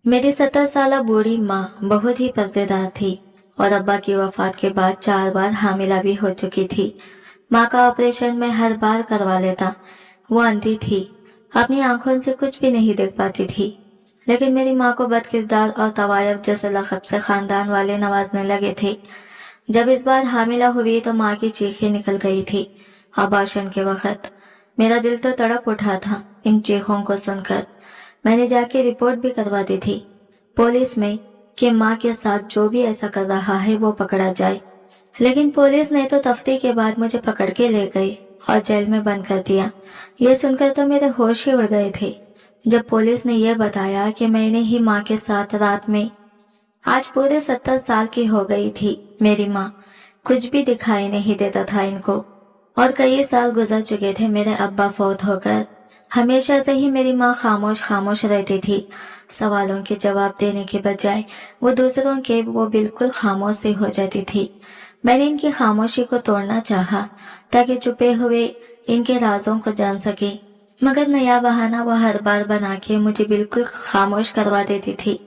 मेरी 70 साल बूढ़ी माँ बहुत ही पर्देदार थी और अब्बा की वफात के बाद 4 बार हामिला भी हो चुकी थी। माँ का ऑपरेशन मैं हर बार करवा लेता। वो अंधी थी, अपनी आंखों से कुछ भी नहीं देख पाती थी, लेकिन मेरी माँ को बदकिरदार और तवायफ जैसे लक़ब से खानदान वाले नवाजने लगे थे। जब इस बार हामिला हुई तो माँ की चीखें निकल गई थी। अबॉर्शन के वक्त मेरा दिल तो तड़प उठा था इन चीखों को सुनकर। मैंने जाके रिपोर्ट भी करवा दी थी पुलिस में कि माँ के साथ जो भी ऐसा कर रहा है वो पकड़ा जाए, लेकिन पुलिस ने तो तफ्ती के बाद मुझे पकड़ के ले गई और जेल में बंद कर दिया। ये सुनकर तो मेरे होश ही उड़ गए थे जब पुलिस ने यह बताया कि मैंने ही माँ के साथ रात में। आज पूरे 70 साल की हो गई थी मेरी माँ, कुछ भी दिखाई नहीं देता था इनको, और कई साल गुजर चुके थे मेरे अब्बा फौत होकर। हमेशा से ही मेरी माँ खामोश खामोश रहती थी। सवालों के जवाब देने के बजाय वो दूसरों के वो बिल्कुल खामोश सी हो जाती थी। मैंने इनकी खामोशी को तोड़ना चाहा ताकि छुपे हुए इनके राजों को जान सके, मगर नया बहाना वो हर बार बना के मुझे बिल्कुल खामोश करवा देती थी।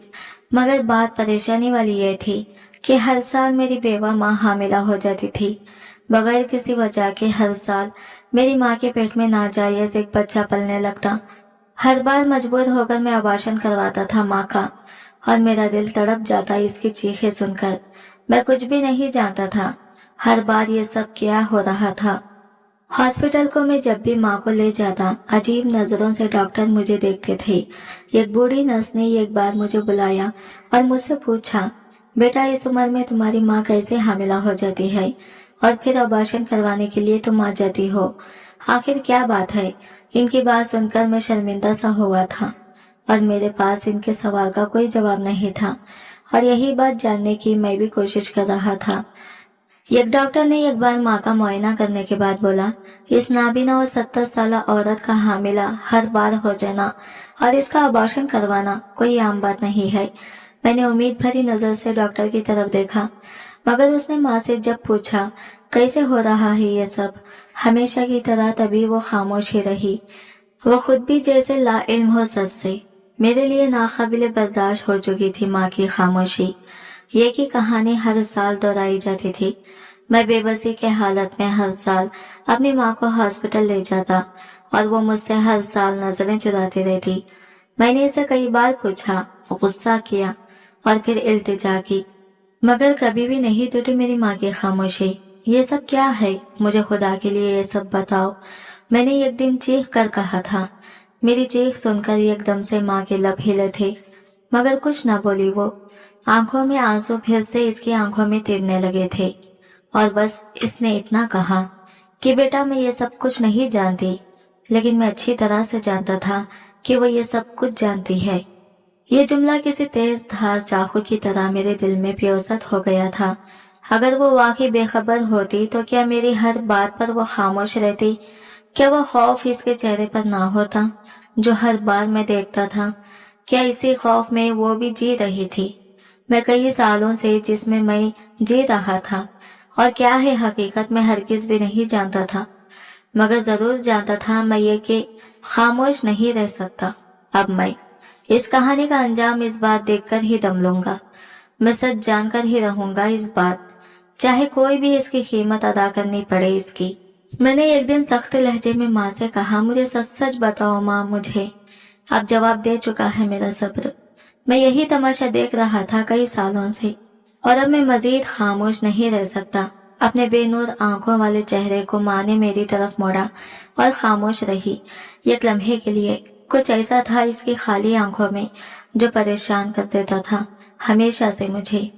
मगर बात परेशानी वाली ये थी कि हर साल मेरी बेवा माँ हामिला हो जाती थी बगैर किसी वजह के। हर साल मेरी माँ के पेट में नाजायज एक बच्चा पलने लगता। हर बार मजबूर होकर मैं अबॉर्शन करवाता था माँ का, और मेरा दिल तड़प जाता इसकी चीखें सुनकर। मैं कुछ भी नहीं जानता था हर बार ये सब क्या हो रहा था। हॉस्पिटल को मैं जब भी माँ को ले जाता, अजीब नजरों से डॉक्टर मुझे देखते थे। एक बूढ़ी नर्स ने एक बार मुझे बुलाया और मुझसे पूछा, बेटा इस उम्र में तुम्हारी माँ कैसे हामिला हो जाती है और फिर अबॉर्शन करवाने के लिए तुम आ जाती हो, आखिर क्या बात है। इनकी बात सुनकर मैं शर्मिंदा सा हुआ था और मेरे पास इनके सवाल का कोई जवाब नहीं था, और यही बात जानने की मैं भी कोशिश कर रहा था। एक डॉक्टर ने एक बार माँ का मुआयना करने के बाद बोला, इस नाबीना और 70 साल औरत का हामिला हर बार हो जाना और इसका अबॉर्शन करवाना कोई आम बात नहीं है। मैंने उम्मीद भरी नजर से डॉक्टर की तरफ देखा, मगर उसने माँ से जब पूछा कैसे हो रहा है ये सब, हमेशा की तरह तभी वो खामोश ही रही। वो खुद भी जैसे लाइल्म हो सच से। मेरे लिए नाकाबिले बर्दाश्त हो चुकी थी माँ की खामोशी। ये की कहानी हर साल दोहराई जाती थी। मैं बेबसी के हालत में हर साल अपनी माँ को हॉस्पिटल ले जाता और वो मुझसे हर साल नजरें चुराती रहती। मैंने इसे कई बार पूछा, गुस्सा किया और फिर इल्तिजा की, मगर कभी भी नहीं टूटी मेरी माँ की खामोशी। ये सब क्या है, मुझे खुदा के लिए ये सब बताओ, मैंने एक दिन चीख कर कहा था। मेरी चीख सुनकर एकदम से माँ के लब हिले थे, मगर कुछ न बोली वो। आंखों में आंसू फिर से इसकी आंखों में तिरने लगे थे, और बस इसने इतना कहा कि बेटा मैं ये सब कुछ नहीं जानती, लेकिन मैं अच्छी तरह से जानता था कि वो ये सब कुछ जानती है। ये जुमला किसी तेज धार चाकू की तरह मेरे दिल में प्योसत हो गया था। अगर वो वाकई बेखबर होती तो क्या मेरी हर बात पर वो खामोश रहती? क्या वो खौफ इसके चेहरे पर ना होता जो हर बार मैं देखता था? क्या इसी खौफ में वो भी जी रही थी मैं कई सालों से जिसमें मैं जी रहा था? और क्या है हकीकत में हरगिज भी नहीं जानता था, मगर जरूर जानता था मैं ये कि खामोश नहीं रह सकता। अब मैं इस कहानी का अंजाम इस बात देखकर ही दम लूंगा। मैं सच जानकर ही रहूंगा इस बात, चाहे कोई भी इसकी कीमत अदा करनी पड़े इसकी। मैंने एक दिन सख्त लहजे में माँ से कहा, मुझे सच सच बताओ माँ, मुझे अब जवाब दे चुका है मेरा सब्र। मैं यही तमाशा देख रहा था कई सालों से, और अब मैं मजीद खामोश नहीं रह सकता। अपने बेनूर आंखों वाले चेहरे को माँ ने मेरी तरफ मोड़ा और खामोश रही। एक लम्हे के लिए कुछ ऐसा था इसकी खाली आंखों में जो परेशान कर देता था हमेशा से मुझे,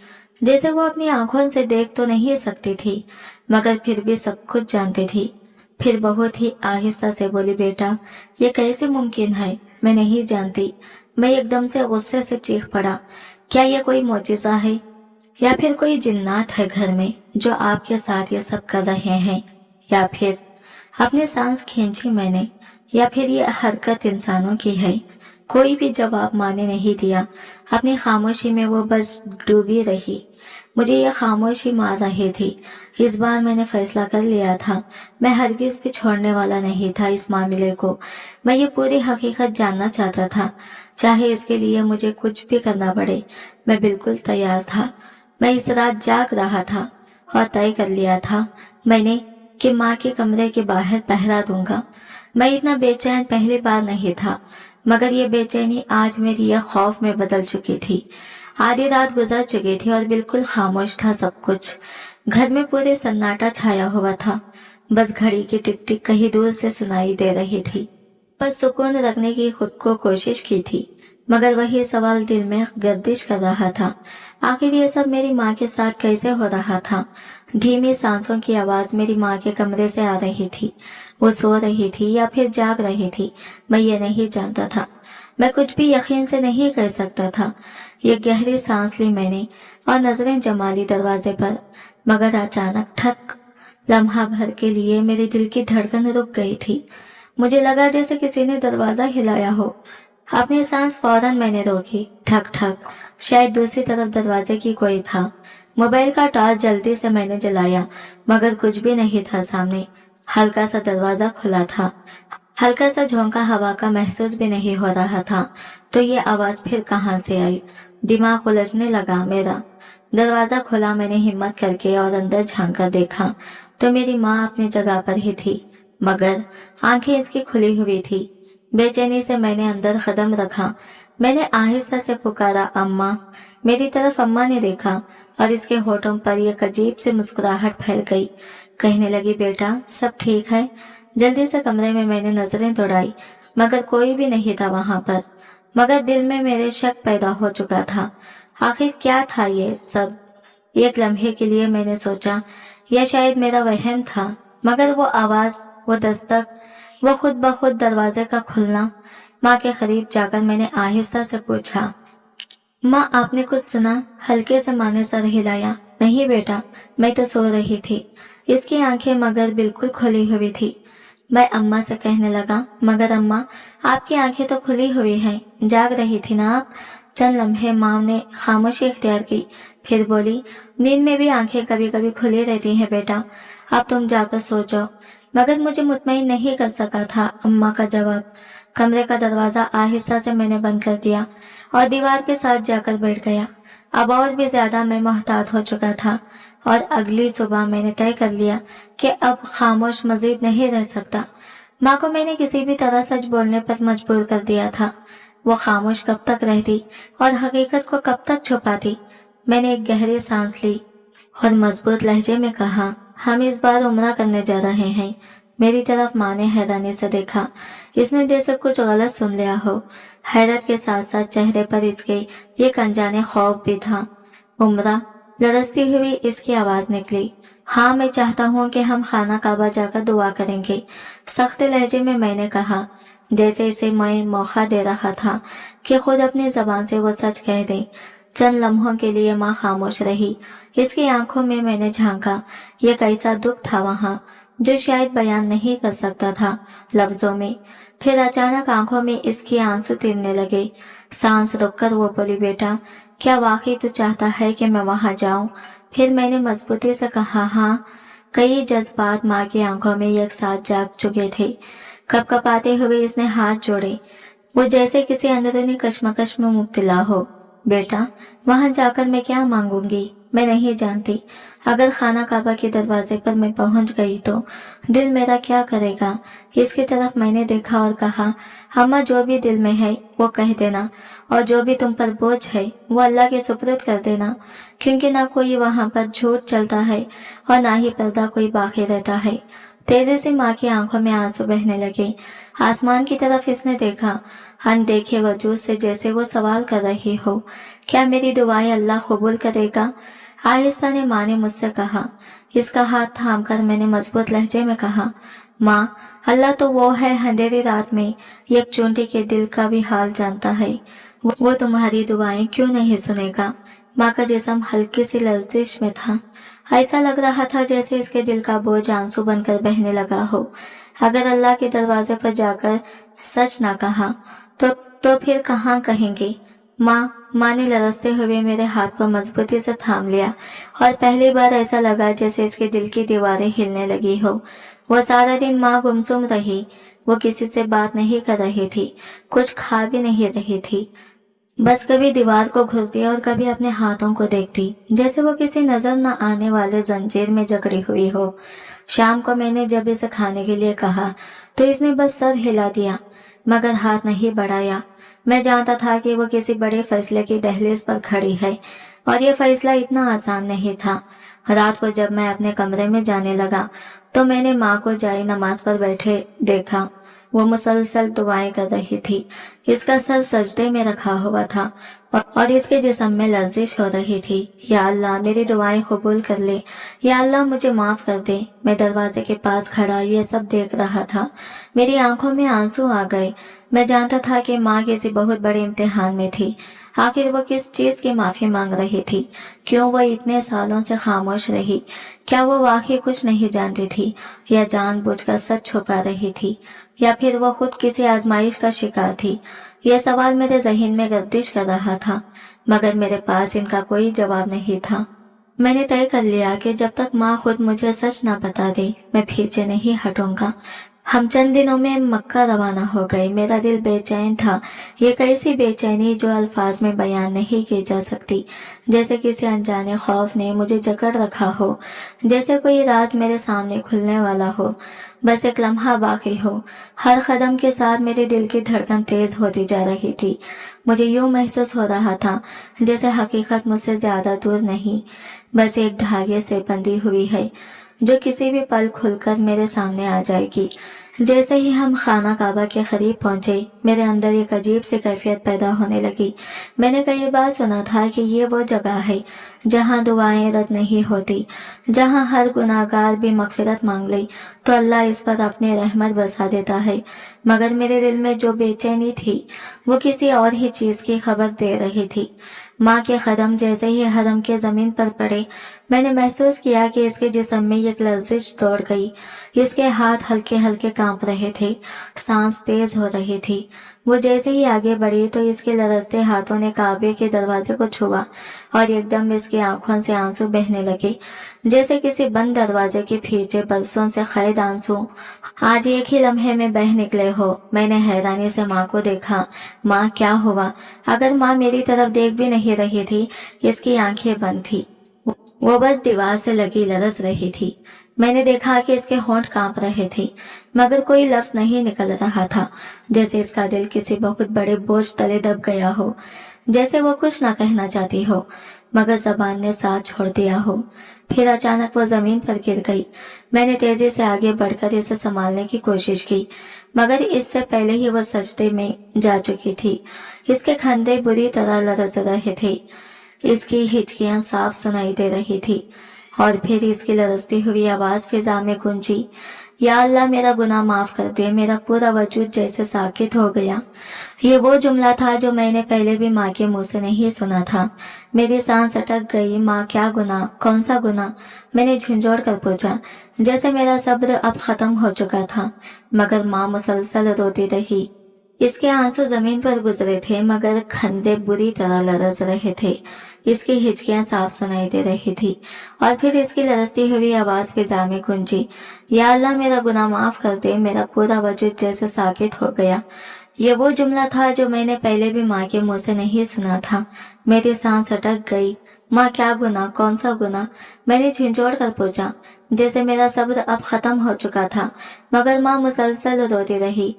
जैसे वो अपनी आंखों से देख तो नहीं सकती थी मगर फिर भी सब कुछ जानती थी। फिर बहुत ही आहिस्ता से बोली, बेटा ये कैसे मुमकिन है, मैं नहीं जानती। मैं एकदम से गुस्से से चीख पड़ा, क्या ये कोई मौजिज़ा है या फिर कोई जिन्नात है घर में जो आपके साथ ये सब कर रहे हैं? या फिर अपनी सांस खींची मैंने, या फिर ये हरकत इंसानों की है? कोई भी जवाब माँ ने नहीं दिया। अपनी खामोशी में वो बस डूबी रही। मुझे ये खामोशी मार रही थी। इस बार मैंने फैसला कर लिया था, मैं हरगिज भी छोड़ने वाला नहीं था इस मामले को। मैं ये पूरी हकीकत जानना चाहता था, चाहे इसके लिए मुझे कुछ भी करना पड़े। मैं बिल्कुल तैयार था। मैं इस रात जाग रहा था और तय कर लिया था मैंने कि माँ के कमरे के बाहर पहरा दूंगा। मैं इतना बेचैन पहली बार नहीं था, मगर ये बेचैनी आज मेरी यह खौफ में बदल चुकी थी। आधी रात गुजर चुकी थी और बिल्कुल खामोश था सब कुछ। घर में पूरे सन्नाटा छाया हुआ था। बस घड़ी की टिक टिक कहीं दूर से सुनाई दे रही थी। बस सुकून रखने की खुद को कोशिश की थी, मगर वही सवाल दिल में गर्दिश कर रहा था। आखिर ये सब मेरी माँ के साथ कैसे हो रहा था? धीमी सांसों की आवाज मेरी माँ के कमरे से आ रही थी। वो सो रही थी या फिर जाग रही थी, मैं ये नहीं जानता था। मैं कुछ भी यकीन से नहीं कह सकता था। ये गहरी सांस ली मैंने और नजरें जमा ली दरवाजे पर, मगर अचानक ठक। लम्हा भर के लिए मेरे दिल की धड़कन रुक गई थी। मुझे लगा जैसे किसी ने दरवाजा हिलाया हो। अपनी सांस फौरन मैंने रोकी। ठक ठक। शायद दूसरी तरफ दरवाजे की कोई था। मोबाइल का टॉर्च जल्दी से मैंने जलाया, मगर कुछ भी नहीं था सामने। हल्का सा दरवाजा खुला था। हल्का सा झोंका हवा का महसूस भी नहीं हो रहा था। तो ये आवाज फिर कहाँ से आई? दिमाग उलझने लगा मेरा। दरवाजा खोला मैंने हिम्मत करके और अंदर झांक कर देखा तो मेरी माँ अपनी जगह पर ही थी, मगर आंखें इसकी खुली हुई थी। बेचैनी से मैंने अंदर कदम रखा। मैंने आहिस्ता से पुकारा, अम्मा। मेरी तरफ अम्मा ने देखा और इसके होठों पर एक अजीब सी मुस्कुराहट फैल गई। कहने लगी, बेटा सब ठीक है? जल्दी से कमरे में मैंने नजरें दौड़ाई, मगर कोई भी नहीं था वहां पर। मगर दिल में मेरे शक पैदा हो चुका था। आखिर क्या था ये सब? एक लम्हे के लिए मैंने सोचा यह शायद मेरा वहम था, मगर वो आवाज, वो दस्तक, वो खुद ब खुद दरवाजे का खुलना। माँ के करीब जाकर मैंने आहिस्ता से पूछा, माँ आपने कुछ सुना? हल्के से माँ ने सर हिलाया। नहीं बेटा, मैं तो सो रही थी। इसकी आंखें मगर बिल्कुल खुली हुई थी। मैं अम्मा से कहने लगा, मगर अम्मा आपकी आंखें तो खुली हुई हैं, जाग रही थी ना आप? चंद लम्हे माँ ने खामोशी इख्तियार की, फिर बोली, नींद में भी आंखें कभी कभी खुली रहती हैं बेटा, अब तुम जाकर सो जाओ। मगर मुझे मुतमईन नहीं कर सका था अम्मा का जवाब। कमरे का दरवाजा आहिस्ता से मैंने बंद कर दिया और दीवार के साथ जाकर बैठ गया। अब और भी ज्यादा मैं मोहतात हो चुका था और अगली सुबह मैंने तय कर लिया कि अब खामोश मजीद नहीं रह सकता। माँ को मैंने किसी भी तरह सच बोलने पर मजबूर कर दिया था। वो खामोश कब तक रहती और हकीकत को कब तक छुपाती? मैंने एक गहरी सांस ली और मजबूत लहजे में कहा, हम इस बार उम्रा करने जा रहे हैं। मेरी तरफ माँ ने हैरानी से देखा। इसने जैसे कुछ गलत सुन लिया हो। हैरत के साथ साथ चेहरे पर इसके एक अनजाने खौफ भी था। उम्रा? लरजती हुई इसकी आवाज निकली। हाँ, मैं चाहता हूँ कि हम खाना काबा जाकर दुआ करेंगे, सख्त लहजे में मैंने कहा, जैसे इसे मैं मौका दे रहा था कि खुद अपनी जबान से वो सच कह दे। चंद लम्हों के लिए माँ खामोश रही। इसकी आंखों में मैंने झांका। यह कैसा दुख था वहाँ, जो शायद बयान नहीं कर सकता था लफ्जों में। फिर अचानक आंखों में इसके आंसू तिरने लगे। सांस रोककर वो बोली, बेटा क्या वाकई तू चाहता है कि मैं वहां जाऊं? फिर मैंने मजबूती से कहा, हाँ। कई जज्बात माँ की आंखों में एक साथ जाग चुके थे। कपकपाते हुए इसने हाथ जोड़े, वो जैसे किसी अंदरूनी कश्मकश में मुब्तला हो। बेटा, वहां जाकर मैं क्या मांगूंगी मैं नहीं जानती। अगर खाना काबा के दरवाजे पर मैं पहुंच गई तो दिल मेरा क्या करेगा? इसकी तरफ मैंने देखा और कहा, अम्मा जो भी दिल में है वो कह देना, और जो भी तुम पर बोझ है वो अल्लाह के सुपुर्द कर देना, क्योंकि ना कोई वहां पर झूठ चलता है और ना ही पर्दा कोई बाकी रहता है। तेजी से माँ की आंखों में आंसू बहने लगे। आसमान की तरफ इसने देखा, अनदेखे वजूद से जैसे वो सवाल कर रही हो, क्या मेरी दुआएं अल्लाह कबूल करेगा? आहिस्ता ने माँ ने मुझसे कहा। इसका हाथ थामकर मैंने मजबूत लहजे में कहा, माँ, अल्लाह तो वो है अंधेरी रात में एक चूंटी के दिल का भी हाल जानता है। वो तुम्हारी दुआएं क्यों नहीं सुनेगा? माँ का जिस्म हल्की सी लर्जिश में था। ऐसा लग रहा था जैसे इसके दिल का बोझ आंसू बनकर बहने लगा हो। अगर अल्लाह के दरवाजे पर जाकर सच ना कहा तो फिर कहाँ कहेंगे? माँ ने लरजते हुए मेरे हाथ को मजबूती से थाम लिया और पहली बार ऐसा लगा जैसे इसके दिल की दीवारें हिलने लगी हो। वो सारा दिन माँ गुमसुम रही, वो किसी से बात नहीं कर रही थी, कुछ खा भी नहीं रही थी, बस कभी दीवार को घूरती और कभी अपने हाथों को देखती, जैसे वो किसी नजर न आने वाले जंजीर में जकड़ी हुई हो। शाम को मैंने जब इसे खाने के लिए कहा तो इसने बस सर हिला दिया, मगर हाथ नहीं बढ़ाया। मैं जानता था कि वो किसी बड़े फैसले की दहलीज पर खड़ी है, और ये फैसला इतना आसान नहीं था। रात को जब मैं अपने कमरे में जाने लगा तो मैंने माँ को जाए नमाज पर बैठे देखा। वो मुसलसल दुआएं कर रही थी, इसका सर सजदे में रखा हुआ था और इसके जिस्म में लर्जिश हो रही थी। या अल्लाह, मेरी दुआएं कबूल कर ले, या अल्लाह मुझे माफ कर दे। मैं दरवाजे के पास खड़ा ये सब देख रहा था। मेरी आंखों में आंसू आ गए। मैं जानता था कि माँ किसी बहुत बड़े इम्तिहान में थी। आखिर वो किस चीज की माफी मांग रही थी? क्यों वो इतने सालों से खामोश रही? क्या वो वाकई कुछ नहीं जानती थी, या जानबूझकर सच छुपा रही थी, या फिर वो खुद किसी आजमाइश का शिकार थी? यह सवाल मेरे जहन में गर्दिश कर रहा था, मगर मेरे पास इनका कोई जवाब नहीं था। मैंने तय कर लिया कि जब तक माँ खुद मुझे सच ना बता दे, मैं पीछे नहीं हटूंगा। हम चंद दिनों में मक्का रवाना हो गए। मेरा दिल बेचैन था, ये कैसी बेचैनी जो अल्फाज में बयान नहीं की जा सकती। जैसे किसी अनजाने खौफ ने मुझे जकड़ रखा हो, जैसे कोई राज मेरे सामने खुलने वाला हो, बस एक लम्हा बाकी हो। हर कदम के साथ मेरे दिल की धड़कन तेज होती जा रही थी। मुझे यूं महसूस हो रहा था जैसे हकीकत मुझसे ज्यादा दूर नहीं, बस एक धागे से बंधी हुई है, जो किसी भी पल खुलकर मेरे सामने आ जाएगी। जैसे ही हम खाना काबा के करीब पहुंचे, मेरे अंदर एक अजीब सी कैफियत पैदा होने लगी। मैंने कई बार सुना था कि ये वो जगह है जहां दुआएं रद्द नहीं होती, जहां हर गुनाहगार भी मगफिरत मांग ले तो अल्लाह इस पर अपनी रहमत बरसा देता है। मगर मेरे दिल में जो बेचैनी थी वो किसी और ही चीज की खबर दे रही थी। माँ के कदम जैसे ही हरम के जमीन पर पड़े, मैंने महसूस किया कि इसके जिस्म में एक लर्जिश दौड़ गई। इसके हाथ हल्के हल्के कांप रहे थे, सांस तेज हो रही थी। वो जैसे ही आगे बढ़ी तो इसके लरजते हाथों ने काबे के दरवाजे को छुआ और एकदम इसकी आंखों से आंसू बहने लगे, जैसे किसी बंद दरवाजे के पीछे बरसों से कैद आंसू आज एक ही लम्हे में बह निकले हो। मैंने हैरानी से माँ को देखा। माँ, क्या हुआ? अगर माँ मेरी तरफ देख भी नहीं रही थी, इसकी आंखें बंद थी, वो बस दीवार से लगी लरस रही थी। मैंने देखा कि इसके होंठ कांप रहे थे, मगर कोई लफ्ज नहीं निकल रहा था, जैसे इसका दिल किसी बहुत बड़े बोझ तले दब गया हो, जैसे वो कुछ ना कहना चाहती हो मगर जबान ने साथ छोड़ दिया हो। फिर अचानक वो जमीन पर गिर गई। मैंने तेजी से आगे बढ़कर इसे संभालने की कोशिश की, मगर इससे पहले ही वो सजदे में जा चुकी थी। इसके कंधे बुरी तरह लरस रहे थे, इसकी हिचकियां साफ सुनाई दे रही थी, और फिर इसकी लरसती हुई आवाज फिजा में गूंजी, या अल्लाह, मेरा गुनाह माफ कर दे। मेरा पूरा वजूद जैसे साकित हो गया। ये वो जुमला था जो मैंने पहले भी माँ के मुंह से नहीं सुना था। मेरी सांस अटक गई। माँ, क्या गुनाह? कौन सा गुनाह? मैंने झुंझोड़ कर पूछा, जैसे मेरा सब्र अब खत्म हो चुका था। मगर माँ मुसलसल रोती रही। इसके आंसू जमीन पर गुजरे थे, मगर खंदे बुरी तरह लरस रहे थे। इसकी हिचकियां साफ सुनाई दे रही थी, और फिर इसकी लरसती हुई आवाज फिजा में गूंजी, या अल्लाह, मेरा गुनाह माफ कर दे। मेरा पूरा वजूद जैसे साकित हो गया। ये वो जुमला था जो मैंने पहले भी माँ के मुंह से नहीं सुना था। मेरी सांस अटक गई। माँ, क्या गुनाह? कौन सा गुनाह? मैंने झिंझोड़ कर पूछा, जैसे मेरा सब्र अब खत्म हो चुका था। मगर माँ मुसलसल रोती रही।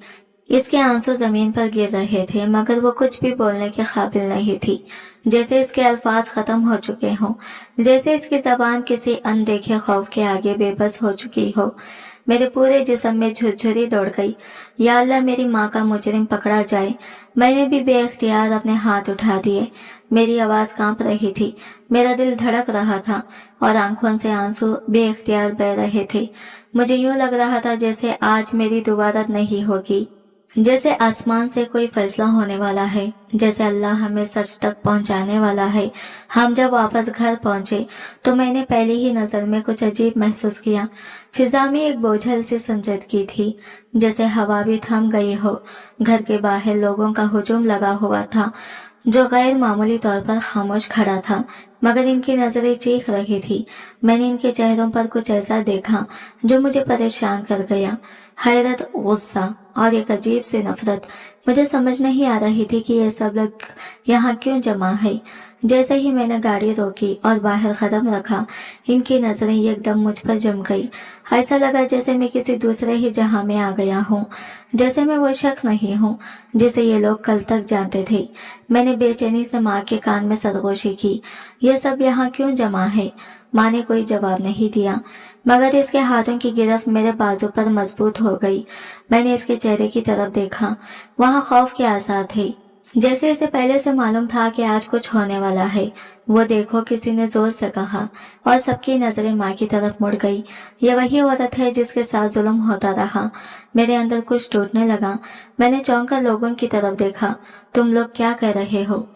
इसके आंसू जमीन पर गिर रहे थे, मगर वो कुछ भी बोलने के काबिल नहीं थी, जैसे इसके अल्फाज खत्म हो चुके हों, जैसे इसकी जबान किसी अनदेखे खौफ के आगे बेबस हो चुकी हो। मेरे पूरे जिस्म में झुरझुरी दौड़ गई। या अल्लाह, मेरी माँ का मुजरिम पकड़ा जाए। मैंने भी बेख्तियार अपने हाथ उठा दिए। मेरी आवाज कांप रही थी, मेरा दिल धड़क रहा था, और आंखों से आंसू बेख्तियार बह रहे थे। मुझे यूं लग रहा था जैसे आज मेरी दुआ रद्द नहीं होगी, जैसे आसमान से कोई फैसला होने वाला है, जैसे अल्लाह हमें सच तक पहुंचाने वाला है। हम जब वापस घर पहुंचे तो मैंने पहली ही नजर में कुछ अजीब महसूस किया। फिजा में एक बोझल सी संजीदगी थी, जैसे हवा भी थम गई हो। घर के बाहर लोगों का हुजूम लगा हुआ था, जो गैर मामूली तौर पर खामोश खड़ा था, मगर इनकी नजरें चीख रही थी। मैंने इनके चेहरों पर कुछ ऐसा देखा जो मुझे परेशान कर गया। हैरत, गुस्सा और एक अजीब सी नफरत। मुझे समझ नहीं आ रही थी कि ये सब लोग यहाँ क्यों जमा है। जैसे ही मैंने गाड़ी रोकी और बाहर कदम रखा, इनकी नजरें एकदम मुझ पर जम गई। ऐसा लगा जैसे मैं किसी दूसरे ही जहां में आ गया हूँ, जैसे मैं वो शख्स नहीं हूँ जिसे ये लोग कल तक जानते थे। मैंने बेचैनी से माँ के कान में सरगोशी की, ये सब यहाँ क्यों जमा है। माँ ने कोई जवाब नहीं दिया, मगर इसके हाथों की गिरफ्त मेरे बाजू पर मजबूत हो गई। मैंने इसके चेहरे की तरफ देखा, वहाँ खौफ के आसार थे, जैसे इसे पहले से मालूम था कि आज कुछ होने वाला है। वो देखो, किसी ने जोर से कहा और सबकी नजरें माँ की तरफ मुड़ गई। ये वही औरत है जिसके साथ जुल्म होता रहा। मेरे अंदर कुछ टूटने लगा। मैंने चौंक कर लोगों की तरफ देखा। तुम लोग क्या कह रहे हो?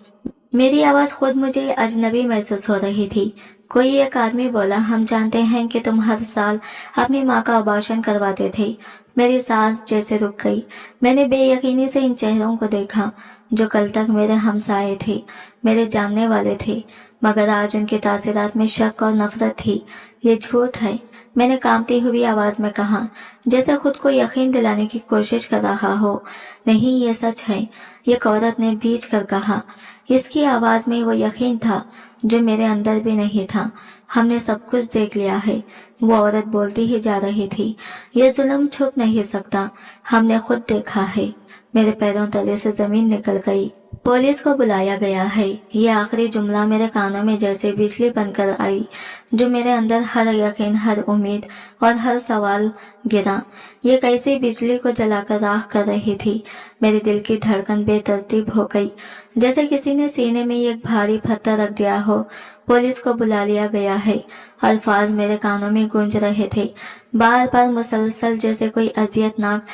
मेरी आवाज खुद मुझे अजनबी महसूस हो रही थी। कोई एक आदमी बोला, हम जानते हैं कि तुम हर साल अपनी माँ का अबॉर्शन करवाते थे। मेरी सांस जैसे रुक गई। मैंने बेयकीनी से इन चेहरों को देखा जो कल तक मेरे हमसाए थे, मेरे जानने वाले थे, मगर आज उनके तासीरात में शक और नफरत थी। ये झूठ है, मैंने कांपती हुई आवाज में कहा, जैसे खुद को यकीन दिलाने की कोशिश कर रहा हो। नहीं, ये सच है, एक औरत ने भींच कर कहा। इसकी आवाज में वो यकीन था जो मेरे अंदर भी नहीं था। हमने सब कुछ देख लिया है, वो औरत बोलती ही जा रही थी। ये जुल्म छुप नहीं सकता, हमने खुद देखा है। मेरे पैरों तले से जमीन निकल गई। पुलिस को बुलाया गया है, ये आखिरी जुमला मेरे कानों में जैसे बिजली बनकर आई, जो मेरे अंदर हर यकीन, हर उम्मीद और हर सवाल गिरा। ये कैसी बिजली को जलाकर राख कर रही थी। मेरे दिल की धड़कन बेतरतीब हो गई, जैसे किसी ने सीने में एक भारी पत्थर रख दिया हो। पुलिस को बुला लिया गया है, अल्फाज मेरे कानों में गूंज रहे थे, बार बार मुसलसल, जैसे कोई अजियतनाक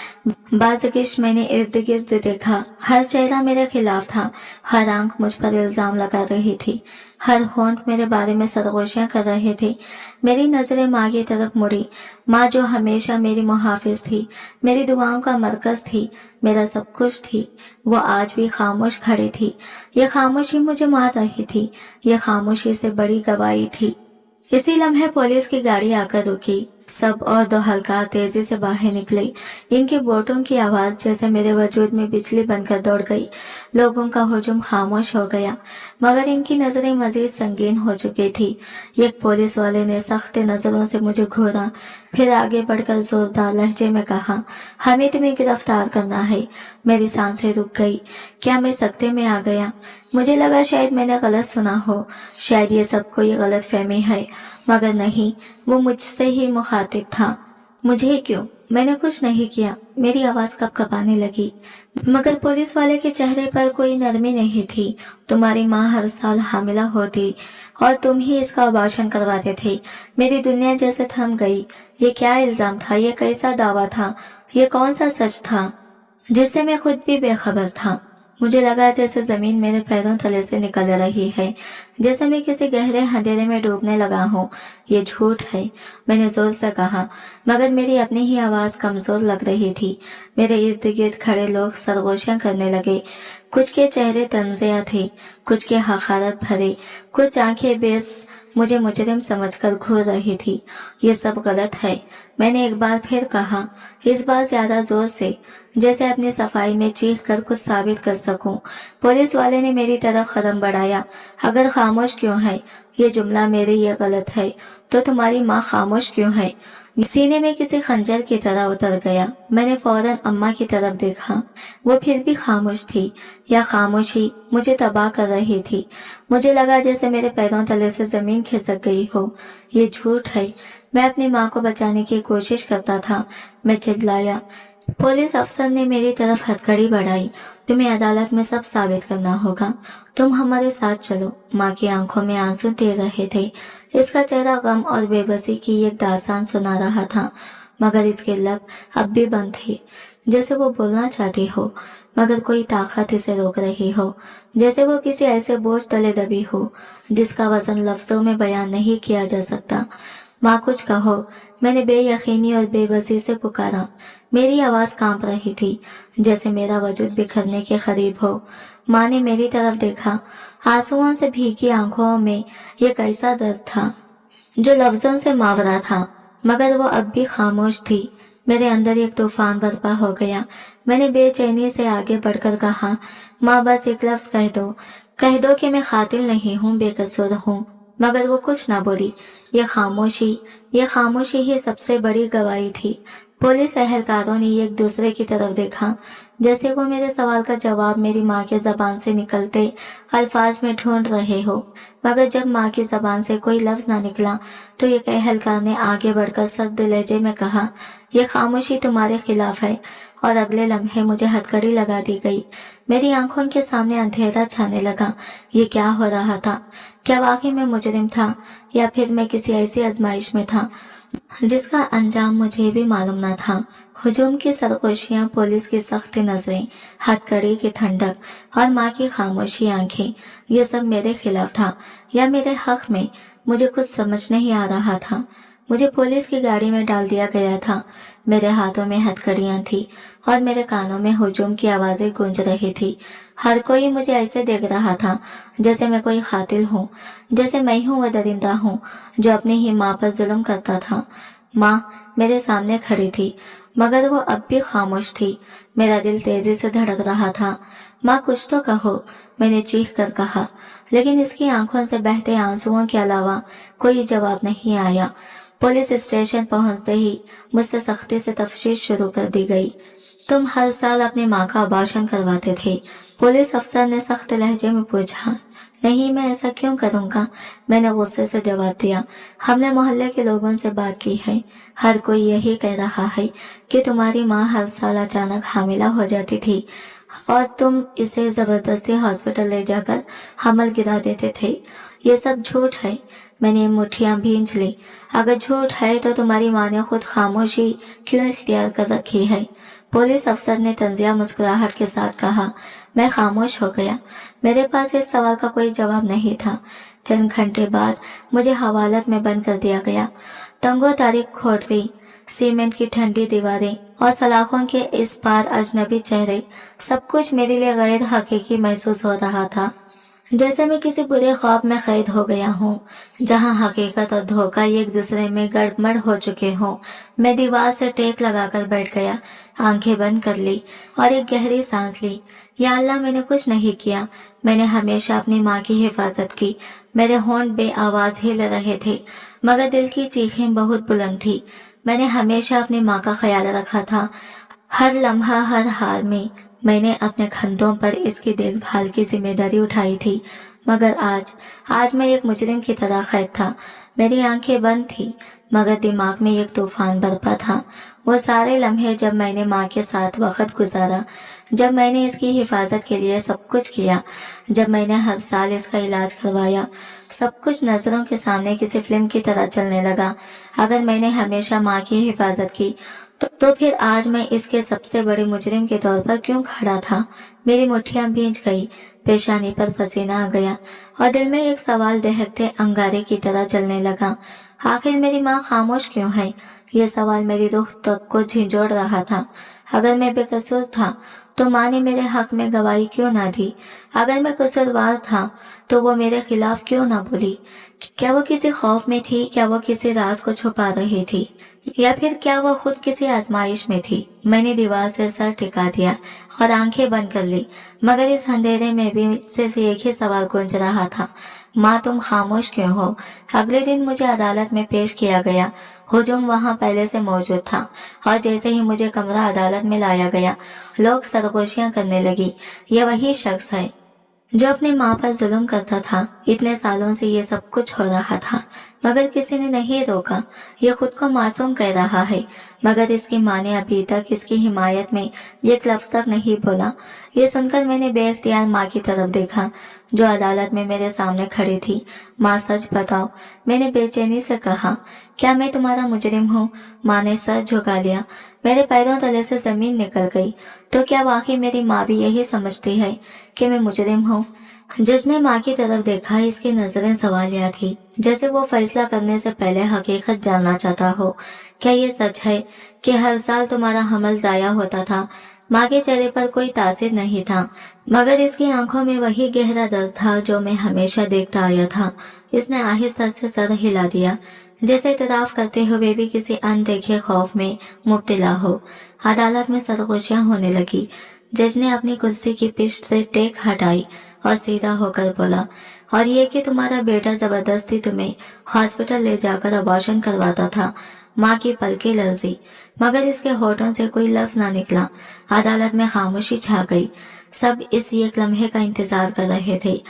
बाज़गिश। मैंने इर्द गिर्द देखा, हर चेहरा मेरे खिलाफ था, हर आंख मुझ पर इल्जाम लगा रही थी, हर होंठ मेरे बारे में सरगोशियां कर रहे थे। मेरी नजरें माँ की तरफ मुड़ी, माँ जो हमेशा मेरी मुहाफिज थी, मेरी दुआओं का मरकज थी, मेरा सब कुछ थी। वो आज भी खामोश खड़ी थी। ये खामोशी मुझे मार रही थी, ये खामोशी से बड़ी गवाही थी। इसी लम्हे पुलिस की गाड़ी आकर रुकी। सब और दो हल्का तेजी से बाहर निकले। इनके बोटों की आवाज जैसे मेरे वजूद में बिजली बनकर दौड़ गई। लोगों का हुजूम खामोश हो गया, मगर इनकी नजरें मजीद संगीन हो चुकी थी। एक पुलिस वाले ने सख्त नजरों से मुझे घूरा, फिर आगे बढ़कर जोरदार लहजे में कहा, हमें तुम्हें गिरफ्तार करना है। मेरी सांसें रुक गई। क्या मैं सकते में आ गया? मुझे लगा शायद मैंने गलत सुना हो, शायद ये सब कोई गलत फहमी है, मगर नहीं, वो मुझसे ही मुखातिब था। मुझे क्यों? मैंने कुछ नहीं किया। मेरी आवाज कपकपाने लगी, मगर पुलिस वाले के चेहरे पर कोई नरमी नहीं थी। तुम्हारी माँ हर साल हामिला होती और तुम ही इसका अबॉर्शन करवाते थे। मेरी दुनिया जैसे थम गई। ये क्या इल्जाम था? ये कैसा दावा था? ये कौन सा सच था जिससे मैं खुद भी बेखबर था? मुझे लगा जैसे जमीन मेरे पैरों तले से निकल रही है, जैसे मैं किसी गहरे अंधेरे में डूबने लगा हूँ। ये झूठ है, मैंने जोर से कहा, मगर मेरी अपनी ही आवाज कमजोर लग रही थी। मेरे इर्द गिर्द खड़े लोग सरगोशियां करने लगे। कुछ के चेहरे तंजिया थे, कुछ के हकारत भरे, कुछ आंखें बेस मुझे मुजरिम समझकर घूर रही थी। ये सब गलत है, मैंने एक बार फिर कहा, इस बार ज्यादा जोर से, जैसे अपनी सफाई में चीख कर कुछ साबित कर सकूं। पुलिस वाले ने मेरी तरफ कदम बढ़ाया। अगर खामोश क्यों है? ये जुमला मेरे ये गलत है, तो तुम्हारी माँ खामोश क्यों है? सीने में किसी खंजर की तरह उतर गया। मैंने फौरन अम्मा की तरफ देखा, वो फिर भी खामोश थी। या खामोशी मुझे तबाह कर रही थी। मुझे लगा जैसे मेरे पैरों तले से जमीन खिसक गई हो। ये झूठ है, मैं अपनी माँ को बचाने की कोशिश करता था। मैं चिल्लाया। पुलिस अफसर ने मेरी तरफ हथकड़ी बढ़ाई। तुम्हें अदालत में सब साबित करना होगा, तुम हमारे साथ चलो। माँ की आंखों में आंसू दे रहे थे। इसका चेहरा गम और बेबसी की एक दास्तान सुना रहा था, मगर इसके लब अब भी बंद थे, जैसे वो बोलना चाहती हो, मगर कोई ताकत इसे रोक रही हो, जैसे वो किसी ऐसे बोझ तले दबी हो जिसका वजन लफ्जों में बयान नहीं किया जा सकता। माँ, कुछ कहो, मैंने बेयकीनी और बेबसी से पुकारा। मेरी आवाज कांप रही थी, जैसे मेरा वजूद बिखरने के करीब हो। माँ ने मेरी तरफ देखा। आंसुओं से भीगी आंखों में एक ऐसा दर्द था जो लफ्जों से मावरा था, मगर वो अब भी खामोश थी। मेरे अंदर एक तूफान बर्पा हो गया। मैंने बेचैनी से आगे बढ़कर कहा, माँ बस एक लफ्ज कह दो कि मैं कातिल नहीं हूँ, बेकसूर हूँ। मगर वो कुछ ना बोली। ये खामोशी ही सबसे बड़ी गवाही थी। पुलिस एहलकारों ने एक दूसरे की तरफ देखा, जैसे वो मेरे सवाल का जवाब मेरी माँ के जबान से निकलते अल्फाज में ढूंढ रहे हो। मगर जब माँ की जबान से कोई लफ्ज ना निकला तो एक एहलकार ने आगे बढ़कर सख्त लहजे में कहा, यह खामोशी तुम्हारे खिलाफ है। और अगले लम्हे मुझे हथकड़ी लगा दी गई। मेरी आंखों के सामने अंधेरा छाने लगा। ये क्या हो रहा था? क्या वाकई मैं मुजरिम था या फिर मैं किसी ऐसी आजमाइश में था जिसका अंजाम मुझे भी मालूम न था। हुजूम की सरगोशियां, पुलिस की सख्त नजरें, हथकड़ी की ठंडक और माँ की खामोशी आंखें, ये सब मेरे खिलाफ था या मेरे हक में? मुझे कुछ समझ नहीं आ रहा था। मुझे पुलिस की गाड़ी में डाल दिया गया था। मेरे हाथों में हथकड़ियां थी और मेरे कानों में हुजूम की आवाजें गूंज रही थी। हर कोई मुझे ऐसे देख रहा था जैसे मैं कोई कातिल हूँ, जैसे मैं हूँ वह दरिंदा हूँ जो अपनी ही माँ पर जुल्म करता था। माँ मेरे सामने खड़ी थी, मगर वो अब भी खामोश थी। मेरा दिल तेजी से धड़क रहा था। माँ कुछ तो कहो, मैंने चीख कर कहा, लेकिन इसकी आंखों से बहते आंसुओं के अलावा कोई जवाब नहीं आया। पुलिस स्टेशन पहुंचते ही मुझसे सख्ती से तफ्तीश शुरू कर दी गई। तुम हर साल अपनी माँ का अबॉर्शन करवाते थे, पुलिस अफसर ने सख्त लहजे में पूछा। नहीं, मैं ऐसा क्यों करूँगा, मैंने गुस्से से जवाब दिया। हमने मोहल्ले के लोगों से बात की है, हर कोई यही कह रहा है कि तुम्हारी माँ हर साल अचानक हामिला हो जाती थी और तुम इसे जबरदस्ती हॉस्पिटल ले जाकर हमल गिरा देते थे। ये सब झूठ है। मैंने मुट्ठियां भींच ली। अगर झूठ है तो तुम्हारी माँ ने खुद खामोशी क्यों इख्तियार कर रखी है? पुलिस अफसर ने तंजिया मुस्कुराहट के साथ कहा। मैं खामोश हो गया। मेरे पास इस सवाल का कोई जवाब नहीं था। चंद घंटे बाद मुझे हवालत में बंद कर दिया गया। तंगो तारीख खोटरी, सीमेंट की ठंडी दीवारें और सलाखों के इस पार अजनबी चेहरे, सब कुछ मेरे लिए गैर हकीकी महसूस हो रहा था। जैसे मैं किसी बुरे ख्वाब में कैद हो गया हूँ, जहाँ हकीकत और धोखा एक दूसरे में गड़बड़ हो चुके हों। मैं दीवार से टेक लगाकर बैठ गया, आंखें बंद कर ली और एक गहरी सांस ली। या अल्लाह, मैंने कुछ नहीं किया। मैंने हमेशा अपनी माँ की हिफाजत की। मेरे होंठ बेआवाज हिल रहे थे, मगर दिल की चीखें बहुत बुलंद थी। मैंने हमेशा अपनी माँ का ख्याल रखा था। हर लम्हा, हर हाल में मैंने अपने कंधों पर इसकी देखभाल की जिम्मेदारी उठाई थी। मगर आज मैं एक मुजरिम की तरह कैद था। मेरी आंखें बंद थी, मगर दिमाग में एक तूफान बरपा था। वो सारे लम्हे जब मैंने माँ के साथ वक्त गुजारा, जब मैंने इसकी हिफाजत के लिए सब कुछ किया, जब मैंने हर साल इसका इलाज करवाया, सब कुछ नजरों के सामने किसी फिल्म की तरह चलने लगा। अगर मैंने हमेशा माँ की हिफाजत की तो फिर आज मैं इसके सबसे बड़े मुजरिम के तौर पर क्यों खड़ा था? मेरी मुट्ठियां भींच गई, पेशानी पर पसीना आ गया और दिल में एक सवाल दहकते अंगारे की तरह जलने लगा। आखिर मेरी माँ खामोश क्यों है? ये सवाल मेरी रूह तक को झिंझोड़ रहा था। अगर मैं बेकसूर था तो माँ ने मेरे हक में गवाही क्यों ना दी? अगर मैं कसूरवार था तो वो मेरे खिलाफ क्यों ना बोली? क्या वो किसी खौफ में थी? क्या वो किसी राज को छुपा रही थी? या फिर क्या वो खुद किसी आजमाइश में थी? मैंने दीवार से सर टिका दिया और आंखें बंद कर ली, मगर इस अंधेरे में भी सिर्फ एक ही सवाल गूंज रहा था, माँ तुम खामोश क्यों हो? अगले दिन मुझे अदालत में पेश किया गया। हुजूम वहाँ पहले से मौजूद था और जैसे ही मुझे कमरा अदालत में लाया गया, लोग सरगोशियां करने लगी। ये वही शख्स है जो अपनी माँ पर जुल्म करता था। इतने सालों से ये सब कुछ हो रहा था, मगर किसी ने नहीं रोका। ये खुद को मासूम कह रहा है, मगर इसकी माँ ने अभी तक इसकी हिमायत में एक लफ्ज तक नहीं बोला। ये सुनकर मैंने बेख्तियार माँ की तरफ देखा, जो अदालत में मेरे सामने खड़ी थी। माँ सच बताओ, मैंने बेचैनी से कहा। क्या मैं तुम्हारा मुजरिम हूँ? माँ ने सर झुका लिया। मेरे पैरों तले से जमीन निकल गई। तो क्या वाकई मेरी माँ भी यही समझती है कि मैं मुजरिम हूँ? जज ने माँ की तरफ देखा। इसकी नजरें सवालिया थी, जैसे वो फैसला करने से पहले हकीकत जानना चाहता हो। क्या ये सच है कि हर साल तुम्हारा हमल जाया होता था? माँ के चेहरे पर कोई तासिर नहीं था, मगर इसकी आंखों में वही गहरा दर्द था जो मैं हमेशा देखता आया था। इसने आहिस्ता से सर हिला दिया। जैसे इतराफ करते हुए भी किसी अनदेखे खौफ में मुब्तला हो। अदालत में सरगोशियां होने लगी। जज ने अपनी कुर्सी की पिष्ट से टेक हटाई और सीधा होकर बोला, और ये कि तुम्हारा बेटा जबरदस्ती तुम्हें हॉस्पिटल ले जाकर अबॉर्शन करवाता था। माँ की पलकें लरजी, मगर इसके होठों से कोई लफ्ज ना निकला। अदालत में खामोशी छा गई। सब इस एक लम्हे का इंतजार कर रहे थे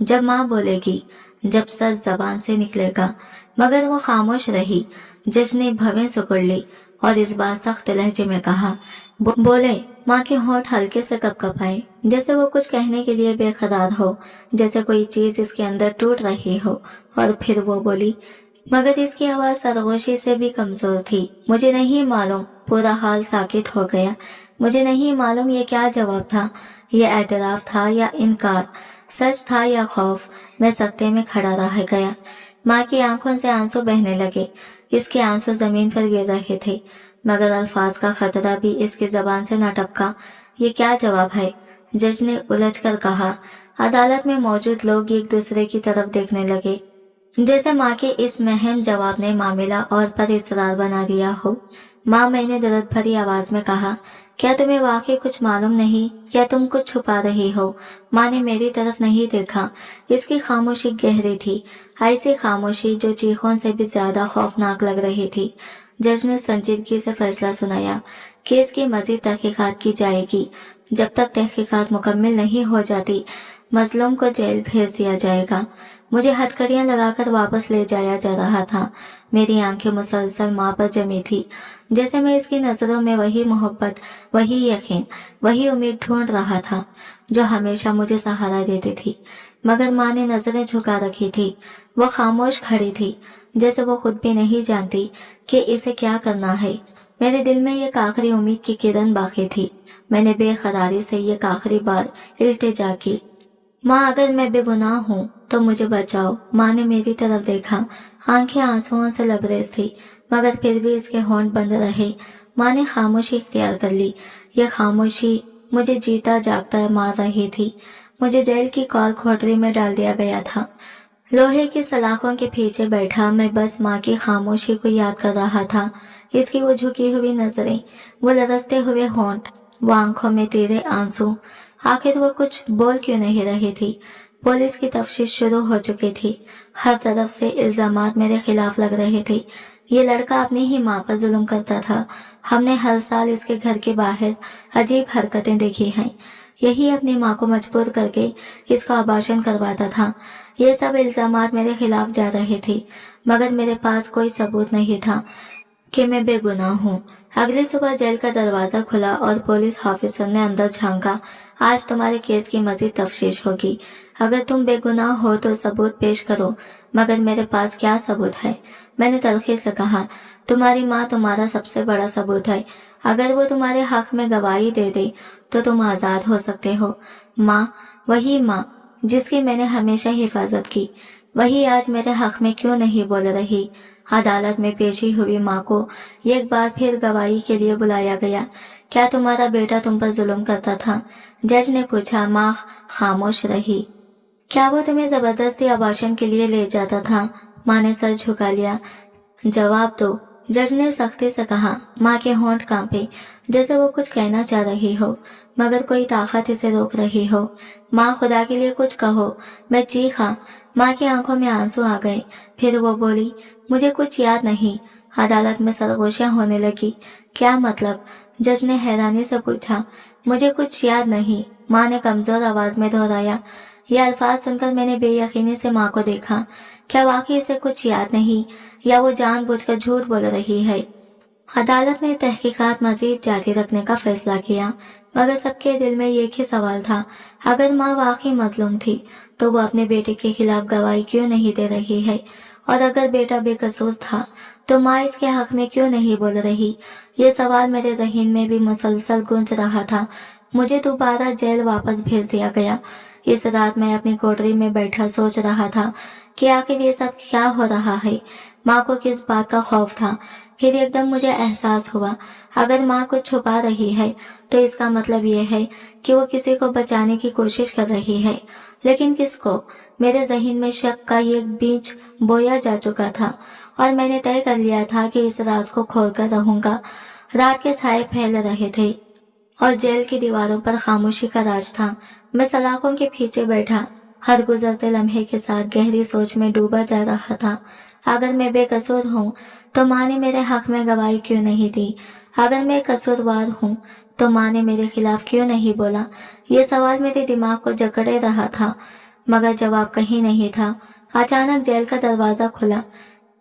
जब माँ बोलेगी, जब सच जबान से निकलेगा, मगर वो खामोश रही। जज ने भवें सुकुड़ ली और इस बार सख्त लहजे में कहा, बोले। माँ के होंठ हल्के से कपकपाए, जैसे वो कुछ कहने के लिए बेकरार हो, जैसे कोई चीज इसके अंदर टूट रही हो। और फिर वो बोली, मगर इसकी आवाज सरगोशी से भी कमजोर थी। मुझे नहीं मालूम। पूरा हाल साकित हो गया। मुझे नहीं मालूम ये क्या जवाब था, ये एतराफ था या इनकार, सच था या खौफ। मैं सकते में खड़ा रह गया। माँ की आंखों से आंसू बहने लगे। इसके आंसू जमीन पर गिर रहे थे, मगर अल्फाज का खतरा भी इसकी जबान से न टपका। ये क्या जवाब है? जज ने उलझ कर कहा। अदालत में मौजूद लोग एक दूसरे की तरफ देखने लगे, जैसे माँ के इस महम जवाब ने मामला और पर इसरार बना दिया हो। माँ, मैंने दर्द भरी आवाज में कहा, क्या तुम्हें वाकई कुछ मालूम नहीं, या तुम कुछ छुपा रही हो? माँ ने मेरी तरफ नहीं देखा। इसकी खामोशी गहरी थी, ऐसी खामोशी जो चीखों से भी ज्यादा खौफनाक लग रही थी। जज ने संजीदगी से फैसला सुनाया, केस की मजीद तहकीकात की जाएगी। जब तक तहकीकात मुकम्मल नहीं हो जाती, मजलूम को जेल भेज दिया जाएगा। मुझे हथकड़ियां लगाकर वापस ले जाया जा रहा था। मेरी आंखें मुसलसल माँ पर जमी थी, जैसे मैं इसकी नजरों में वही मोहब्बत, वही यकीन, वही उम्मीद ढूंढ रहा था जो हमेशा मुझे सहारा देती थी। मगर माँ ने नजरें झुका रखी थी। वो खामोश खड़ी थी, जैसे वो खुद भी नहीं जानती कि इसे क्या करना है। मेरे दिल में एक आखिरी उम्मीद की किरण बाकी थी। मैंने बेखरारी से एक आखिरी बार इल्तिजा की, माँ, अगर मैं बेगुनाह हूँ तो मुझे बचाओ। माँ ने मेरी तरफ देखा। आंखें आंसुओं से लबरेज थी, मगर फिर भी इसके होंठ बंद रहे। माँ ने खामोशी इख्तियार कर ली। यह खामोशी मुझे जीता जागता मार रही थी। मुझे जेल की कॉल कोठरी में डाल दिया गया था। लोहे की सलाखों के पीछे बैठा मैं बस माँ की खामोशी को याद कर रहा था। इसकी वो झुकी हुई नजरें, वो लरसते हुए होंठ, वो आंखों में तेरे आंसू। आखिर वो कुछ बोल क्यों नहीं रही थी? पुलिस की तफ्तीश शुरू हो चुकी थी। हर तरफ से इल्जामात मेरे खिलाफ लग रहे थे। ये लड़का अपनी ही माँ पर जुल्म करता था। हमने हर साल इसके घर के बाहर अजीब हरकतें देखी हैं। यही अपनी माँ को मजबूर करके इसका अबॉर्शन करवाता था। ये सब इल्जामात मेरे खिलाफ जा रहे थे, मगर मेरे पास कोई सबूत नहीं था कि मैं बेगुनाह हूँ। अगली सुबह जेल का दरवाजा खुला और पुलिस ऑफिसर ने अंदर झांका। आज तुम्हारे केस की मजीद तफ्तीश होगी। अगर तुम बेगुनाह हो तो सबूत पेश करो। मगर मेरे पास क्या सबूत है? मैंने तल्खी से कहा, तुम्हारी माँ तुम्हारा सबसे बड़ा सबूत है। अगर वो तुम्हारे हक में गवाही दे दे तो तुम आजाद हो सकते हो। माँ, वही माँ जिसकी मैंने हमेशा हिफाजत की, वही आज मेरे हक में क्यों नहीं बोल रही? अदालत में पेशी हुई माँ को एक बार फिर गवाही के लिए बुलाया गया। क्या तुम्हारा बेटा तुम पर जुल्म करता था? जज ने पूछा। माँ खामोश रही। क्या वो तुम्हें जबरदस्ती अबॉर्शन के लिए ले जाता था? माँ ने सर झुका लिया। जवाब दो, जज ने सख्ती से कहा। माँ के होंठ कांपे, जैसे वो कुछ कहना चाह रही हो, मगर कोई ताकत इसे रोक रही हो। माँ, खुदा के लिए कुछ कहो। मैं चीखा। माँ की आंखों में आंसू आ गए। फिर वो बोली, मुझे कुछ याद नहीं। अदालत में सरगोशियां होने लगी। क्या मतलब? जज ने हैरानी से पूछा। मुझे कुछ याद नहीं, माँ ने कमजोर आवाज में दोहराया। यह अल्फाज सुनकर मैंने बेयकीनी से माँ को देखा। क्या वाकई इसे कुछ याद नहीं, या वो जानबूझकर झूठ बोल रही है? अदालत ने तहकीकात मजीद जारी रखने का फैसला किया, मगर सबके दिल में एक ही सवाल था, अगर माँ वाकई मजलूम थी तो वो अपने बेटे के खिलाफ गवाही क्यों नहीं दे रही है? और अगर बेटा बेकसूर था तो माँ इसके हक में क्यों नहीं बोल रही? ये सवाल मेरे जहन में भी मुसलसल गूंज रहा था। मुझे दोबारा जेल वापस भेज दिया गया। इस रात मैं अपनी कोठरी में बैठा सोच रहा था कि आखिर ये सब क्या हो रहा है। माँ को किस बात का खौफ था? फिर एकदम मुझे एहसास हुआ, अगर माँ कुछ छुपा रही है तो इसका मतलब ये है कि वो किसी को बचाने की कोशिश कर रही है। लेकिन किसको? मेरे जहन में शक का एक बीज बोया जा चुका था और मैंने तय कर लिया था कि इस राज को खोलकर रहूंगा। रात के साए फैल रहे थे और जेल की दीवारों पर खामोशी का राज था। मैं सलाखों के पीछे बैठा हर गुजरते लम्हे के साथ गहरी सोच में डूबा जा रहा था। अगर मैं बेकसूर हूँ तो माँ ने मेरे हक में गवाही क्यों नहीं दी? अगर मैं कसूरवार हूँ तो माँ ने मेरे खिलाफ क्यों नहीं बोला? ये सवाल मेरे दिमाग को जकड़े रहा था, मगर जवाब कहीं नहीं था। अचानक जेल का दरवाजा खुला।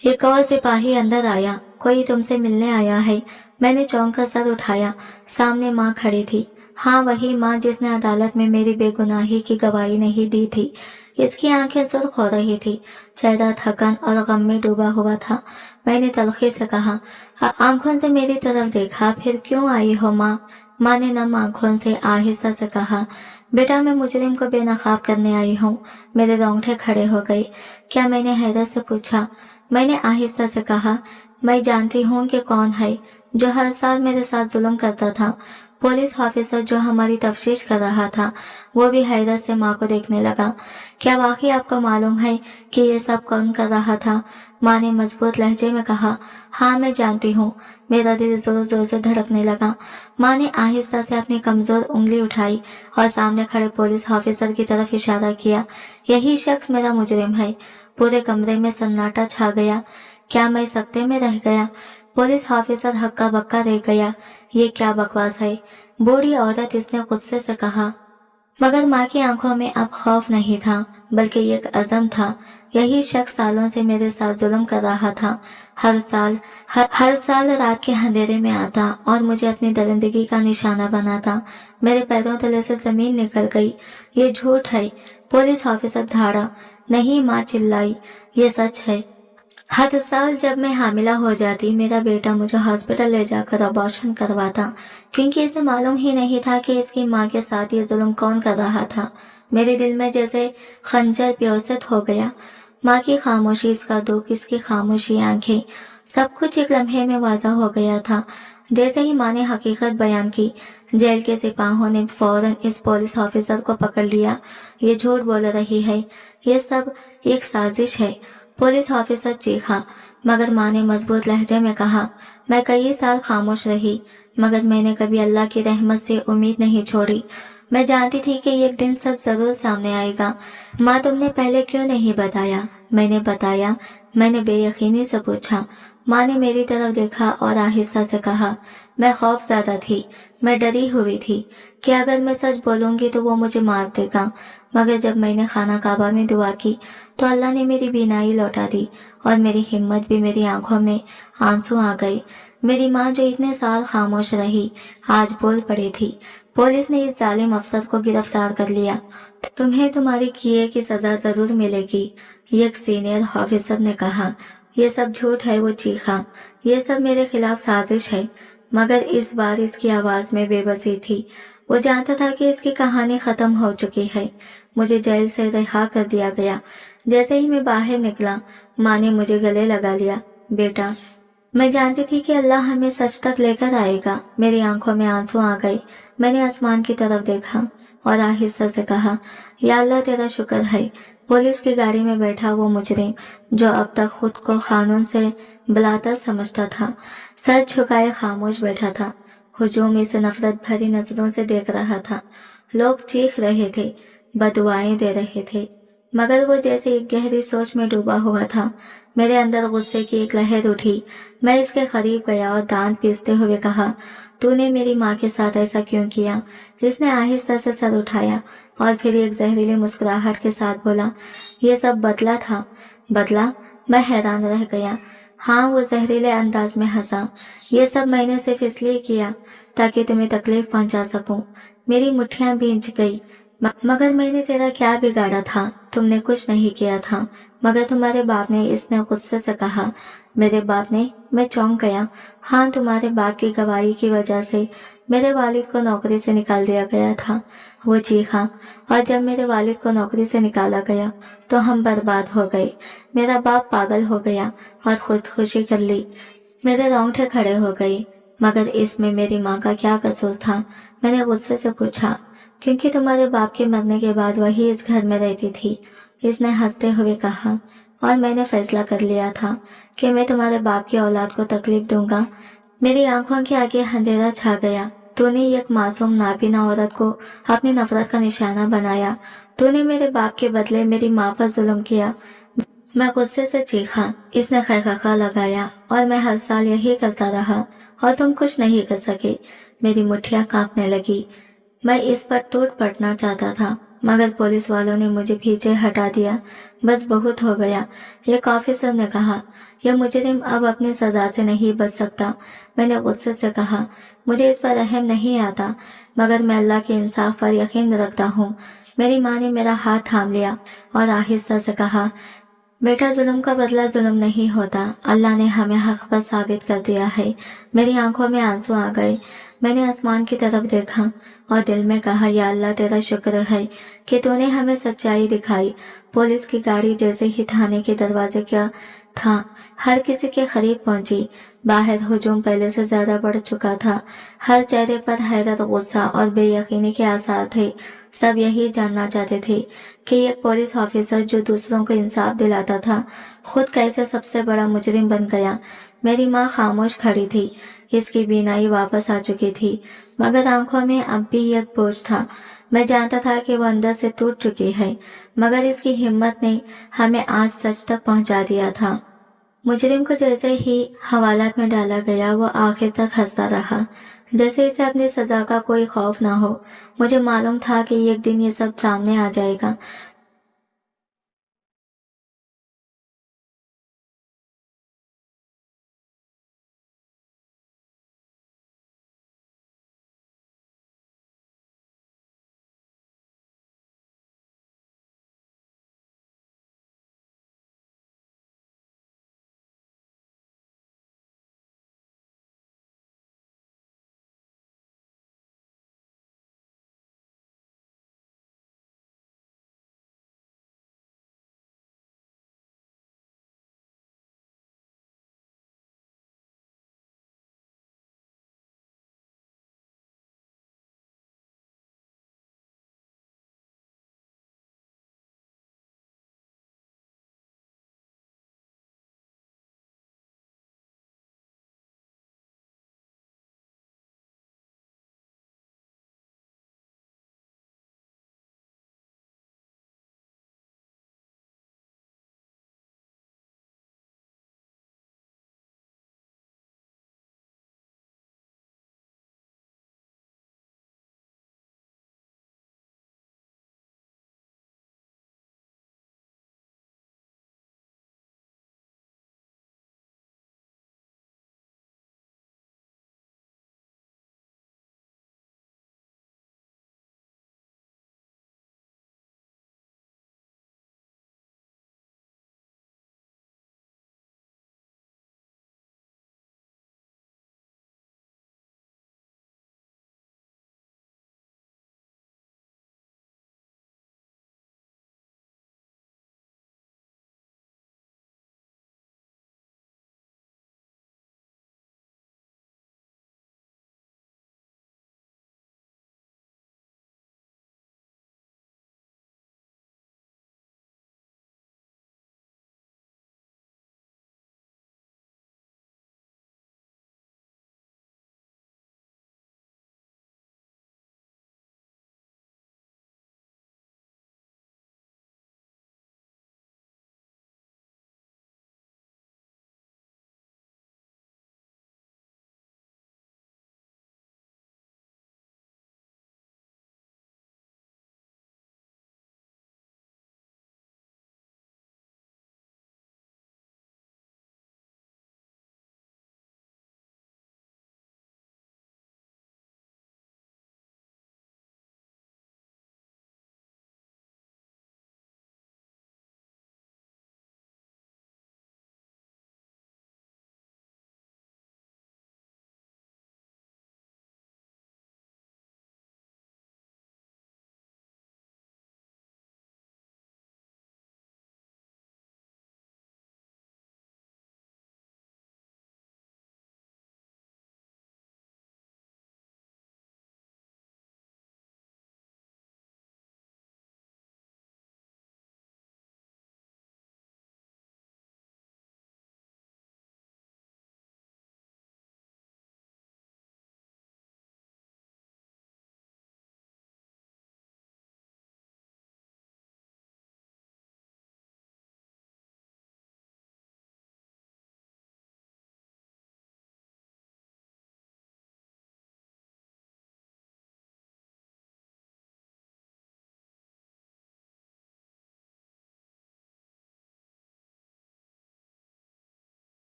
एक और सिपाही अंदर आया। कोई तुमसे मिलने आया है? मैंने चौंक कर सर उठाया। सामने माँ खड़ी थी। हाँ, वही माँ जिसने अदालत में मेरी बेगुनाही की गवाही नहीं दी थी। इसकी आंखें सुर्ख हो रही थी, चेहरा थकन और गम में डूबा हुआ था। मैंने तलखी से कहा, आंखों से मेरी तरफ देखा। फिर क्यों आई हो माँ? माँ ने नम आंखों से आहिस्ता से कहा, बेटा मैं मुजरिम को बेनकाब करने आई हूँ। मेरे रोंगटे खड़े हो गए। क्या? मैंने हैरत से पूछा। मैंने आहिस्ता से कहा, मैं जानती हूँ कि कौन है जो हर साल मेरे साथ जुल्म करता था। पुलिस ऑफिसर जो हमारी तफ्तीश कर रहा था। वो भी हैरत से माँ को देखने लगा। क्या वाकई आपको मालूम है कि ये सब कौन कर रहा था? माँ ने मजबूत लहजे में कहा, हाँ मैं जानती हूँ। मेरा दिल जोर जोर से धड़कने लगा। माँ ने आहिस्ता से अपनी कमजोर उंगली उठाई और सामने खड़े पुलिस ऑफिसर की तरफ इशारा किया। यही शख्स मेरा मुजरिम है। पूरे कमरे में सन्नाटा छा गया। क्या मैं सकते में रह गया? पुलिस ऑफिसर हक्का बक्का रह गया। ये क्या बकवास है? बूढ़ी औरत इसने गुस्से से कहा। मगर माँ की आंखों में अब खौफ नहीं था, बल्कि एक अज़म था। यही शख्स सालों से मेरे साथ जुल्म कर रहा था। हर साल रात के अंधेरे में आता और मुझे अपनी दरिंदगी का निशाना बनाता। मेरे पैरों तले से जमीन निकल गई। ये झूठ है। पुलिस ऑफिसर धाड़ा। नहीं, माँ चिल्लाई, ये सच है। हर साल जब मैं हामिला हो जाती, मेरा बेटा मुझे हॉस्पिटल ले जाकर अबॉर्शन करवाता, क्योंकि इसे मालूम ही नहीं था कि इसकी माँ के साथ ये जुल्म कौन कर रहा था। मेरे दिल में जैसे खंजर प्योसित हो गया। माँ की खामोशी, इसका दुख, इसकी खामोशी आंखें, सब कुछ एक लम्हे में वाज़ा हो गया था। जैसे ही माँ ने हकीकत बयान की, जेल के सिपाहों ने फौरन इस पुलिस ऑफिसर को पकड़ लिया। ये झूठ बोल रही है, ये सब एक साजिश है। पुलिस ऑफिसर चीखा, मगर माँ ने मजबूत लहजे में कहा, मैं कई साल खामोश रही, मगर मैंने कभी अल्लाह की रहमत से उम्मीद नहीं छोड़ी। मैं जानती थी कि एक दिन सच जरूर सामने आएगा। माँ, तुमने पहले क्यों नहीं बताया? मैंने बताया। मैंने बेयकीनी से पूछा। माँ ने मेरी तरफ देखा और आहिस्ता से कहा, मैं खौफज़दा थी, मैं डरी हुई थी कि अगर मैं सच बोलूंगी तो वो मुझे मार देगा। मगर जब मैंने खाना काबा में दुआ की तो अल्लाह ने मेरी बीनाई लौटा दी और मेरी हिम्मत भी, मेरी आंखों में आंसू आ गए। मेरी माँ जो इतने साल खामोश रही, आज बोल पड़ी थी। पुलिस ने इस जालिम अफसर को गिरफ्तार कर लिया। तुम्हें तुम्हारी किए की सजा जरूर मिलेगी, एक सीनियर ऑफिसर ने कहा। ये सब झूठ है, वो चीखा। ये सब मेरे खिलाफ साजिश है। मगर इस बार इसकी आवाज में बेबसी थी। वो जानता था कि इसकी कहानी खत्म हो चुकी है। मुझे जेल से रिहा कर दिया गया। जैसे ही मैं बाहर निकला, माँ ने मुझे गले लगा लिया। बेटा, मैं जानती थी कि अल्लाह हमें सच तक लेकर आएगा। मेरी आंखों में आंसू आ गए। मैंने आसमान की तरफ देखा और आहिस्ता से कहा, या अल्लाह तेरा शुक्र है। पुलिस की गाड़ी में बैठा वो मुजरिम जो अब तक खुद को कानून से बलातर समझता था, सर झुकाए खामोश बैठा था। हुजूम इसे नफरत भरी नजरों से देख रहा था। लोग चीख रहे थे, बदुआएं दे रहे थे, मगर वो जैसे एक गहरी सोच में डूबा हुआ था। मेरे अंदर गुस्से की एक लहर उठी। मैं इसके करीब गया और दांत पीसते हुए कहा, तूने मेरी माँ के साथ ऐसा क्यों किया? इसने आहिस्ता से सर उठाया और फिर एक जहरीली मुस्कुराहट के साथ बोला, ये सब बदला था। बदला? मैं हैरान रह गया। हाँ, वो जहरीले अंदाज में हंसा। ये सब मैंने सिर्फ इसलिए किया ताकि तुम्हें तकलीफ पहुंचा सकूं। मेरी मुट्ठियां भींच गई। मगर मैंने तेरा क्या बिगाड़ा था? तुमने कुछ नहीं किया था। मगर तुम्हारे बाप ने, इसने गुस्से से कहा। मेरे बाप ने? मैं चौंक गया। हाँ, तुम्हारे बाप की गवाही की वजह से मेरे वालिद को नौकरी से निकाल दिया गया था, वो चीखा। और जब मेरे वालिद को नौकरी से निकाला गया तो हम बर्बाद हो गए। मेरा बाप पागल हो गया और खुदकुशी कर ली। मेरे रोंगटे खड़े हो गए। मगर इसमें मेरी माँ का क्या कसूर था? मैंने गुस्से से पूछा। क्योंकि तुम्हारे बाप के मरने के बाद वही इस घर में रहती थी, इसने हंसते हुए कहा। اور میں نے فیصلہ کر لیا تھا کہ میں تمہارے باپ کی اولاد کو تکلیف دوں گا۔ میری آنکھوں کے آگے اندھیرا چھا گیا۔ تو نے ایک معصوم نابینا عورت کو اپنی نفرت کا نشانہ بنایا۔ تو نے میرے باپ کے بدلے میری ماں پر ظلم کیا۔ میں غصے سے چیخا، اس نے خیخہ لگایا اور میں ہر سال یہی کرتا رہا اور تم کچھ نہیں کر سکے۔ میری مٹھیاں کانپنے لگی۔ میں اس پر ٹوٹ پڑنا چاہتا تھا مگر پولیس والوں نے مجھے پیچھے ہٹا دیا۔ بس بہت ہو گیا، ایک آفیسر نے کہا۔ یہ مجرم اب اپنی سزا سے نہیں بچ سکتا۔ میں نے غصے سے کہا، مجھے اس پر رحم نہیں آتا مگر میں اللہ کے انصاف پر یقین رکھتا ہوں۔ میری ماں نے میرا ہاتھ تھام لیا اور آہستہ سے کہا، بیٹا ظلم کا بدلہ ظلم نہیں ہوتا، اللہ نے ہمیں حق پر ثابت کر دیا ہے۔ میری آنکھوں میں آنسو آ گئے۔ میں نے آسمان کی طرف دیکھا اور دل میں کہا، یا اللہ تیرا شکر ہے کہ تو نے ہمیں سچائی دکھائی۔ پولیس کی گاڑی جیسے ہی تھانے کے دروازے کا تھا ہر کسی کے قریب پہنچی۔ باہر ہجوم پہلے سے زیادہ بڑھ چکا تھا۔ ہر چہرے پر حیرت، غصہ اور بے یقینی کے آثار تھے۔ سب یہی جاننا چاہتے تھے کہ ایک پولیس آفیسر جو دوسروں کو انصاف دلاتا تھا خود کیسے سب سے بڑا مجرم بن گیا۔ میری ماں خاموش کھڑی تھی، اس کی بینائی واپس آ چکی تھی مگر آنکھوں میں اب بھی ایک بوجھ تھا۔ میں جانتا تھا کہ وہ اندر سے ٹوٹ چکی ہے مگر اس کی ہمت نے ہمیں آج سچ تک پہنچا دیا تھا۔ مجرم کو جیسے ہی حوالات میں ڈالا گیا وہ آخر تک ہنستا رہا جیسے اسے اپنی سزا کا کوئی خوف نہ ہو۔ مجھے معلوم تھا کہ ایک دن یہ سب سامنے آ جائے گا